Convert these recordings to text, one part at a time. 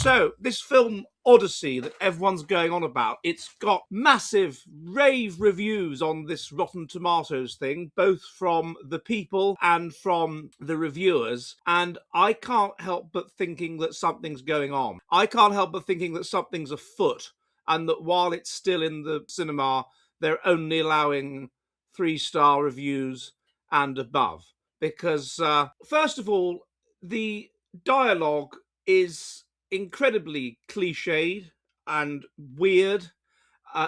So, this film Odyssey that everyone's going on about, it's got massive rave reviews on this Rotten Tomatoes thing, both from the people and from the reviewers. And I can't help but thinking that something's going on. I can't help but thinking that something's afoot, and that while it's still in the cinema, they're only allowing 3-star reviews and above. Because, first of all, the dialogue is incredibly cliched and weird.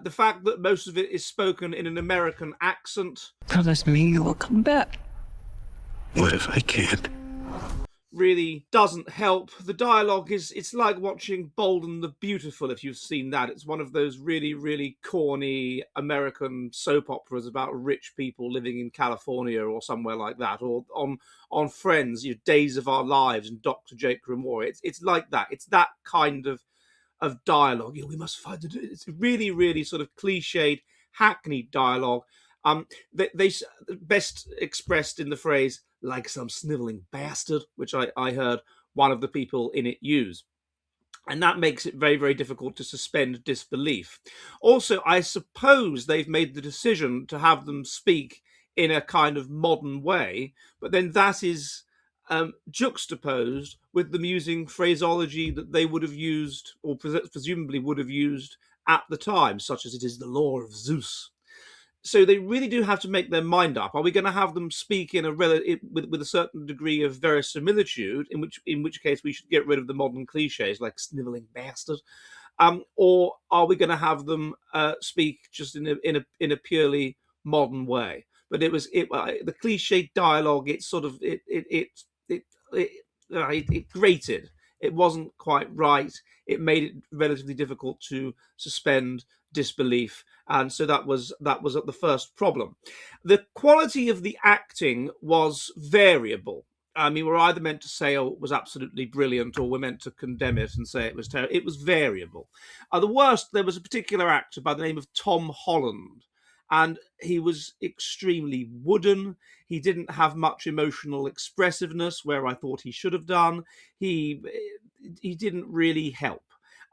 The fact that most of it is spoken in an American accent Promise me you will come back. What if I can't? really doesn't help. The dialogue it's like watching Bold and the Beautiful, if you've seen that. It's one of those really, really corny American soap operas about rich people living in California or somewhere like that, or on Friends, Days of Our Lives and Dr. Jake Ramore. It's like that. It's that kind of dialogue. We must find it. It's really, really sort of cliched, hackneyed dialogue. They best expressed in the phrase "like some sniveling bastard," which I heard one of the people in it use. And that makes it very, very difficult to suspend disbelief. Also, I suppose they've made the decision to have them speak in a kind of modern way, but then that is juxtaposed with them using phraseology that they would have used, or presumably would have used at the time, such as "it is the law of Zeus." So they really do have to make their mind up. Are we going to have them speak in with a certain degree of verisimilitude, in which case we should get rid of the modern cliches like "sniveling bastard," or are we going to have them speak just in a purely modern way? But the cliche dialogue. It grated. It wasn't quite right. It made it relatively difficult to suspend disbelief, and so that was the first problem. The quality of the acting was variable. I mean, we're either meant to say, "Oh, it was absolutely brilliant," or we're meant to condemn it and say it was terrible. It was variable. The worst, there was a particular actor by the name of Tom Holland, and he was extremely wooden. He didn't have much emotional expressiveness where I thought he should have done. He didn't really help.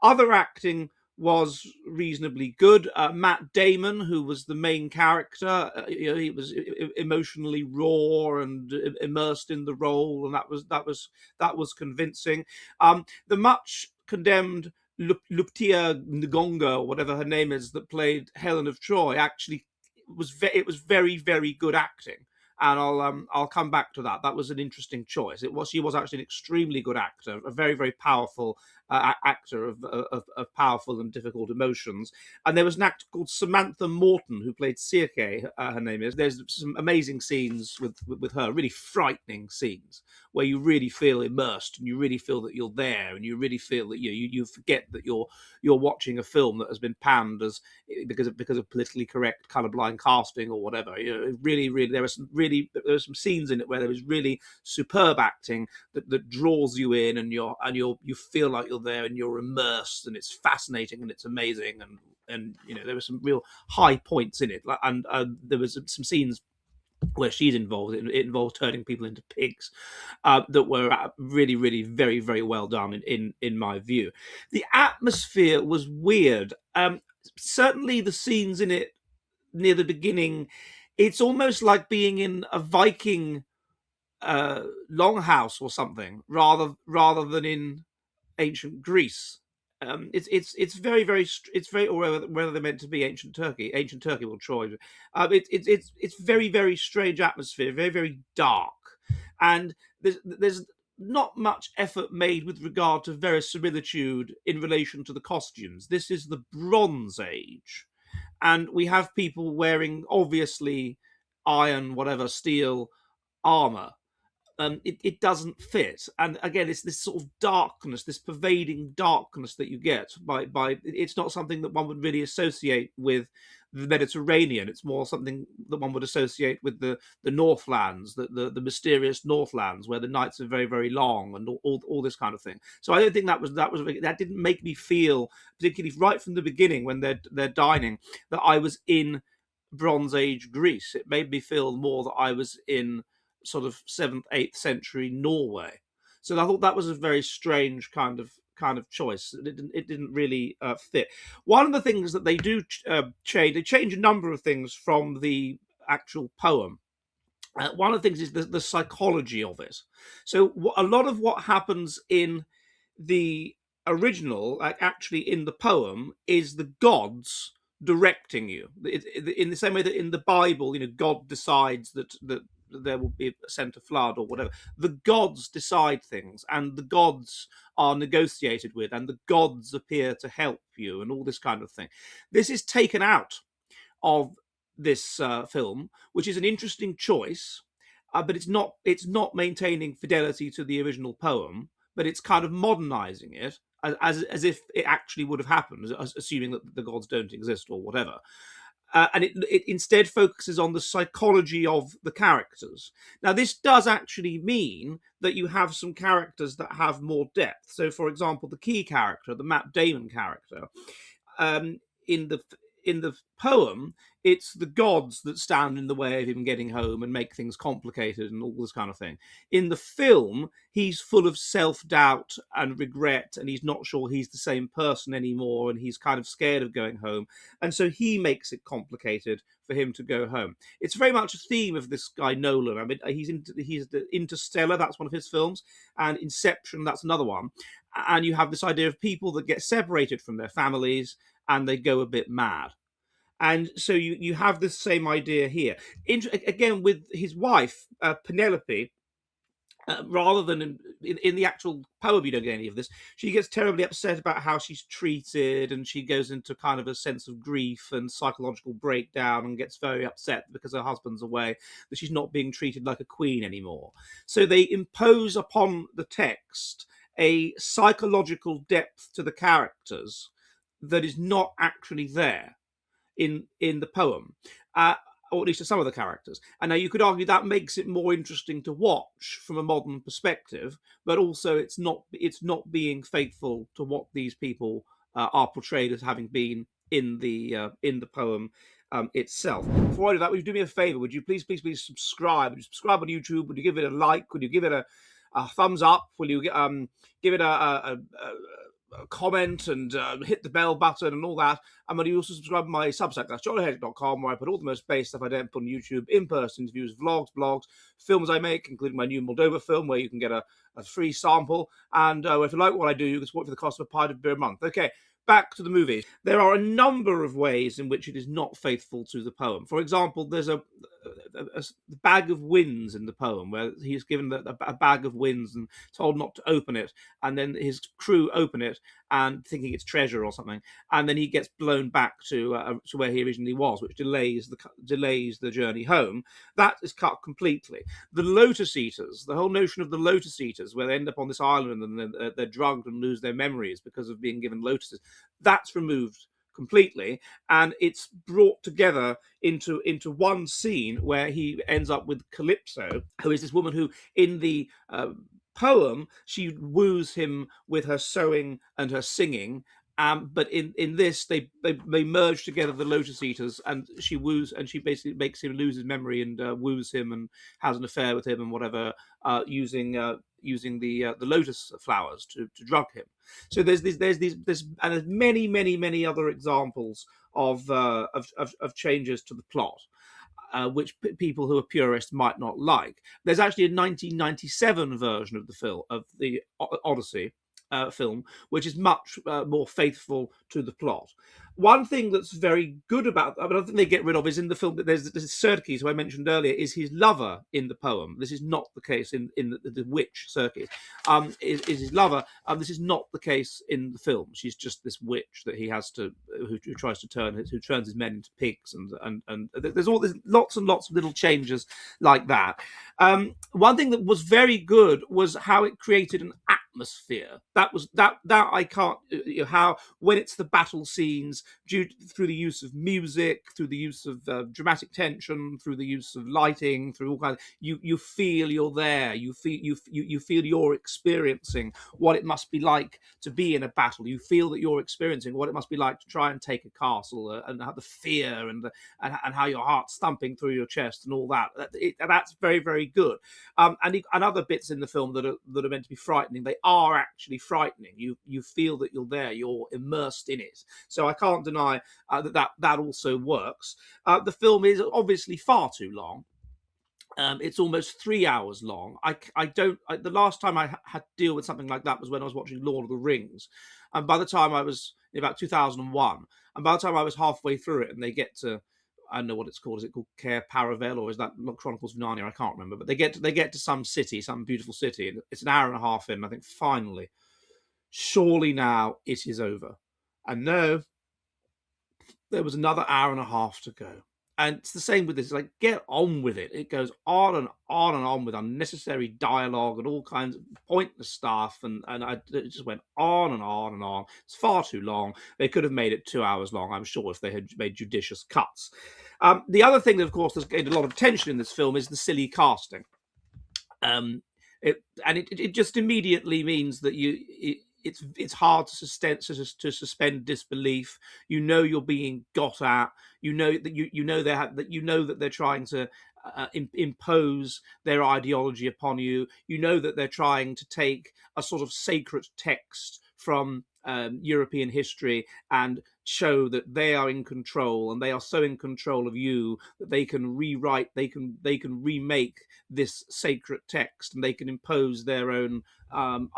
Other acting was reasonably good. Matt Damon, who was the main character, he was emotionally raw and immersed in the role, and that was convincing. The much condemned Lupita Nyong'o, or whatever her name is, that played Helen of Troy, actually it was very, very good acting. And I'll come back to that. That was an interesting choice. She was actually an extremely good actor, a very, very powerful actor of powerful and difficult emotions. And there was an actor called Samantha Morton who played Circe, her name is. There's some amazing scenes with her, really frightening scenes where you really feel immersed and you really feel that you're there, and you really feel that you forget that you're watching a film that has been panned as because of politically correct colorblind casting or whatever. Really there were some scenes in it where there was really superb acting that draws you in, and you feel like you're there and you're immersed, and it's fascinating and it's amazing, and there were some real high points in it, and there was some scenes where she's involved. It involved turning people into pigs, that were really, really very, very well done in my view. The atmosphere was weird. Certainly the scenes in it near the beginning, it's almost like being in a Viking longhouse or something, rather than in ancient Greece. It's very, very, or whether they're meant to be ancient Turkey or Troy. It's very, very strange atmosphere, very, very dark, and there's not much effort made with regard to verisimilitude in relation to the costumes. This is the Bronze Age, and we have people wearing obviously iron, whatever, steel armor. It doesn't fit, and again, it's this sort of darkness, this pervading darkness that you get by. It's not something that one would really associate with the Mediterranean. It's more something that one would associate with the Northlands, the mysterious Northlands, where the nights are very, very long, and all this kind of thing. So I don't think that didn't make me feel, particularly right from the beginning when they're dining, that I was in Bronze Age Greece. It made me feel more that I was in sort of 7th, 8th century Norway. So I thought that was a very strange kind of kind of choice. It didn't really fit. One of the things that they do change, they change a number of things from the actual poem. One of the things is the psychology of it. So a lot of what happens in the original, like actually in the poem, is the gods directing you. In the same way that in the Bible, God decides that there will be sent a flood or whatever. The gods decide things, and the gods are negotiated with, and the gods appear to help you, and all this kind of thing. This is taken out of this film, which is an interesting choice, but it's not maintaining fidelity to the original poem, but it's kind of modernizing it as if it actually would have happened, assuming that the gods don't exist or whatever. And it instead focuses on the psychology of the characters. Now, this does actually mean that you have some characters that have more depth. So, for example, the key character, the Matt Damon character, in the poem, it's the gods that stand in the way of him getting home and make things complicated and all this kind of thing. In the film, he's full of self-doubt and regret, and he's not sure he's the same person anymore, and he's kind of scared of going home, and so he makes it complicated for him to go home. It's very much a theme of this guy Nolan. I mean, he's the Interstellar, that's one of his films, and Inception, that's another one. And you have this idea of people that get separated from their families and they go a bit mad. And so you have the same idea here. Again, with his wife, Penelope, rather than in the actual poem, you don't get any of this. She gets terribly upset about how she's treated, and she goes into kind of a sense of grief and psychological breakdown and gets very upset because her husband's away, that she's not being treated like a queen anymore. So they impose upon the text a psychological depth to the characters that is not actually there in the poem, or at least to some of the characters. And now you could argue that makes it more interesting to watch from a modern perspective, but also it's not being faithful to what these people are portrayed as having been in the poem itself. Before I do that, would you do me a favor? Would you please subscribe? Would you subscribe on YouTube? Would you give it a like? Would you give it a thumbs up? Will you give it a comment and hit the bell button and all that? And when you also subscribe to my Substack, that's johnhedrick.com, where I put all the most base stuff I don't put on YouTube, in-person interviews, vlogs, blogs, films I make, including my new Moldova film, where you can get a free sample. And if you like what I do, you can support for the cost of a pint of beer a month. Okay, back to the movie. There are a number of ways in which it is not faithful to the poem. For example, there's a bag of winds in the poem, where he's given a bag of winds and told not to open it, and then his crew open it and thinking it's treasure or something, and then he gets blown back to where he originally was, which delays the journey home. That is cut completely. The Lotus Eaters, the whole notion of the Lotus Eaters, where they end up on this island and they're drugged and lose their memories because of being given lotuses, that's removed completely, and it's brought together into one scene where he ends up with Calypso, who is this woman who in the poem she woos him with her sewing and her singing, but in this they merge together the Lotus Eaters, and she basically makes him lose his memory and woos him and has an affair with him and whatever, using the lotus flowers to drug him. So there's and there's many other examples of changes to the plot, which people who are purists might not like. There's actually a 1997 version of the Odyssey film, which is much more faithful to the plot. One thing that's very good about, I think they get rid of, is in the film that there's Serkis, who I mentioned earlier, is his lover in the poem. This is not the case in the witch Serkis. Is his lover. This is not the case in the film. She's just this witch that he has to, who tries to who turns his men into pigs, and there's lots and lots of little changes like that. One thing that was very good was how it created an atmosphere. That I can't, how when it's the battle scenes, through the use of music, through the use of dramatic tension, through the use of lighting, through all kinds, you feel you're there. You feel you're experiencing what it must be like to be in a battle. You feel that you're experiencing what it must be like to try and take a castle, and have the fear and how your heart's thumping through your chest and all that. That's very, very good. And other bits in the film that are meant to be frightening, they are actually frightening. You feel that you're there, you're immersed in it. So I can't deny that also works. The film is obviously far too long. It's almost 3 hours long. The last time I had to deal with something like that was when I was watching Lord of the Rings, and by the time I was in about 2001, and by the time I was halfway through it, and they get to, I don't know what it's called. Is it called Cair Paravel, or is that Chronicles of Narnia? I can't remember. But they get to some city, some beautiful city, and it's an hour and a half in. And I think finally, surely now it is over. And no, there was another hour and a half to go. And it's the same with this. It's like, get on with it. It goes on and on and on with unnecessary dialogue and all kinds of pointless stuff. It just went on and on and on. It's far too long. They could have made it 2 hours long, I'm sure, if they had made judicious cuts. The other thing that, of course, has gained a lot of attention in this film is the silly casting. It just immediately means that it's hard to suspend disbelief. You know you're being got at. You know that they're trying to impose their ideology upon you. You know that they're trying to take a sort of sacred text from European history and show that they are in control, and they are so in control of you that they can rewrite, they can remake this sacred text, and they can impose their own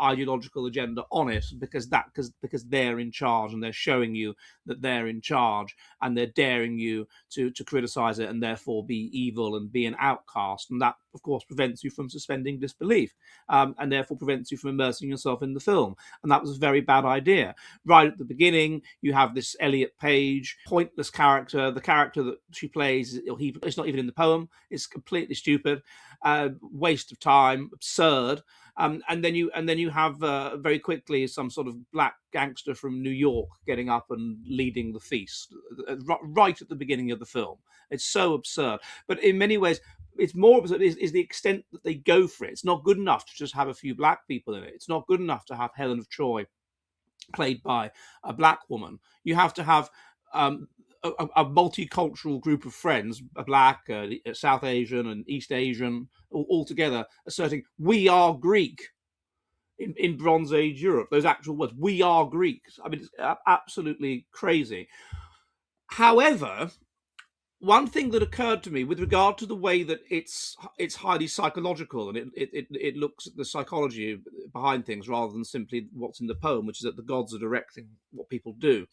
ideological agenda on it because they're in charge, and they're showing you that they're in charge, and they're daring you to criticize it and therefore be evil and be an outcast, and that of course prevents you from suspending disbelief, and therefore prevents you from immersing yourself in the film. And that was a very bad idea. Right at the beginning, you have this Elliot Page, pointless character. The character that she plays, it's not even in the poem. It's completely stupid, waste of time, absurd. And then you have very quickly some sort of black gangster from New York getting up and leading the feast right at the beginning of the film. It's so absurd, but in many ways, it's more absurd is the extent that they go for it. It's not good enough to just have a few black people in it. It's not good enough to have Helen of Troy played by a black woman. You have to have a multicultural group of friends, a black, South Asian, and East Asian, all together, asserting we are Greek in Bronze Age Europe. Those actual words, we are Greeks. I mean, it's absolutely crazy. However, one thing that occurred to me with regard to the way that it's highly psychological, and it looks at the psychology behind things rather than simply what's in the poem, which is that the gods are directing what people do.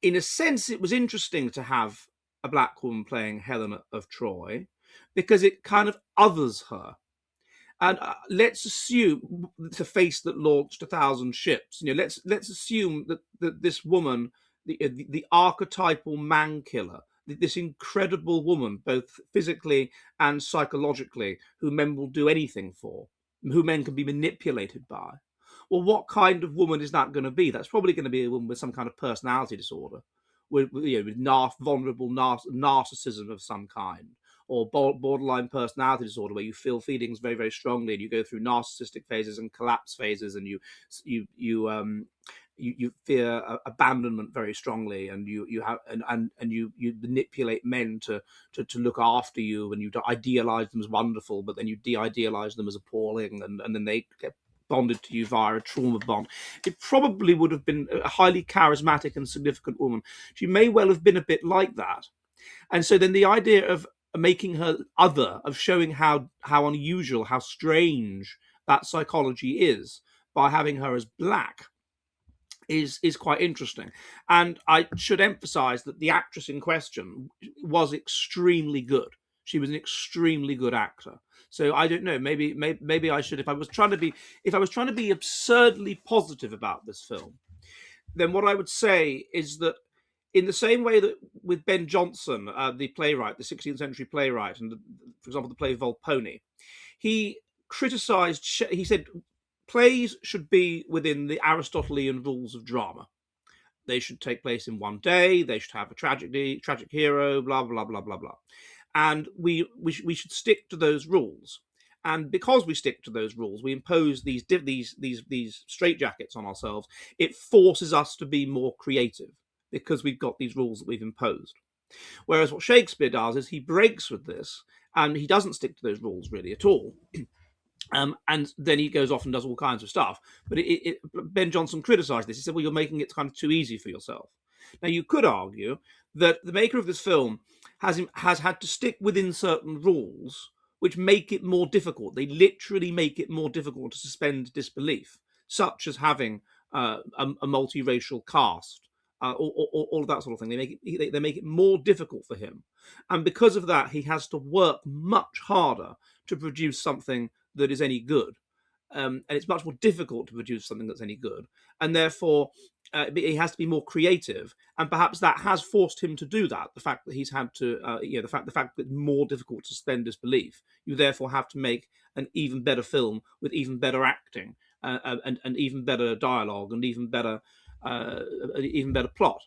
In a sense, it was interesting to have a black woman playing Helen of Troy because it kind of others her. And let's assume it's a face that launched 1,000 ships. Let's assume that this woman, the archetypal man killer, this incredible woman, both physically and psychologically, who men will do anything for, who men can be manipulated by. Well, what kind of woman is that going to be? That's probably going to be a woman with some kind of personality disorder, with vulnerable narcissism of some kind, or borderline personality disorder, where you feel feelings very, very strongly, and you go through narcissistic phases and collapse phases, and you fear abandonment very strongly, and you manipulate men to look after you, and you idealize them as wonderful, but then you de-idealize them as appalling, and then they get bonded to you via a trauma bond. It probably would have been a highly charismatic and significant woman. She may well have been a bit like that. And so then the idea of making her other, of showing how unusual, how strange that psychology is by having her as black, is quite interesting. And I should emphasize that the actress in question was extremely good. She was an extremely good actor. So I don't know. Maybe I should, if I was trying to be absurdly positive about this film, then what I would say is that, in the same way that with Ben Jonson, the playwright, the 16th century playwright, and for example the play Volpone, he criticized. He said plays should be within the Aristotelian rules of drama. They should take place in one day. They should have a tragic hero, blah blah blah blah blah. And we should stick to those rules. And because we stick to those rules, we impose these straitjackets on ourselves. It forces us to be more creative because we've got these rules that we've imposed. Whereas what Shakespeare does is he breaks with this, and he doesn't stick to those rules really at all. And then he goes off and does all kinds of stuff. But Ben Johnson criticised this. He said, "Well, you're making it kind of too easy for yourself." Now, you could argue that the maker of this film has had to stick within certain rules which make it more difficult. They literally make it more difficult to suspend disbelief, such as having a multiracial cast, all of that sort of thing. They make it more difficult for him, and because of that, he has to work much harder to produce something that is any good. And it's much more difficult to produce something that's any good, and therefore he has to be more creative. And perhaps that has forced him to do that. The fact that he's had to, the fact that it's more difficult to suspend disbelief, you therefore have to make an even better film with even better acting, and even better dialogue, and even better plot.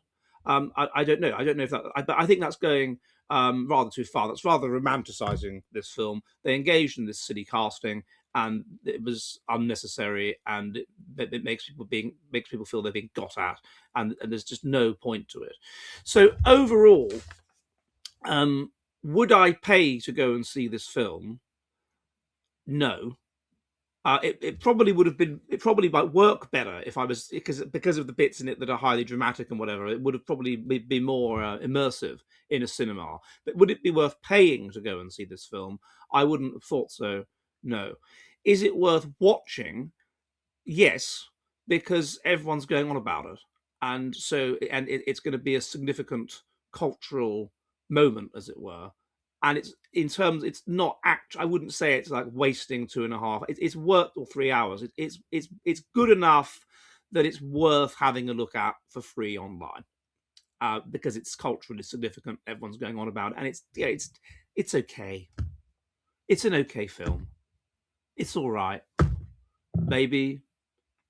I don't know. I don't know if that. I think that's going rather too far. That's rather romanticizing this film. They engaged in this silly casting, and it was unnecessary, and it makes people feel they're being got at, and there's just no point to it. So overall, would I pay to go and see this film? No. It probably would have been. It probably might work better if I was, because of the bits in it that are highly dramatic and whatever. It would have probably be more immersive in a cinema. But would it be worth paying to go and see this film? I wouldn't have thought so. No. Is it worth watching? Yes, because everyone's going on about it, and it's going to be a significant cultural moment, as it were. And it's not act. I wouldn't say it's like wasting 2.5. It's worth, or 3 hours. It's good enough that it's worth having a look at for free online, because it's culturally significant. Everyone's going on about it, and it's okay. It's an okay film. It's all right. Maybe,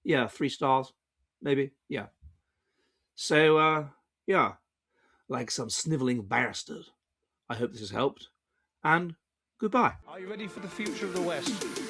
yeah, 3 stars, maybe, yeah. So, yeah, like some snivelling bastard. I hope this has helped, and goodbye. Are you ready for the future of the West?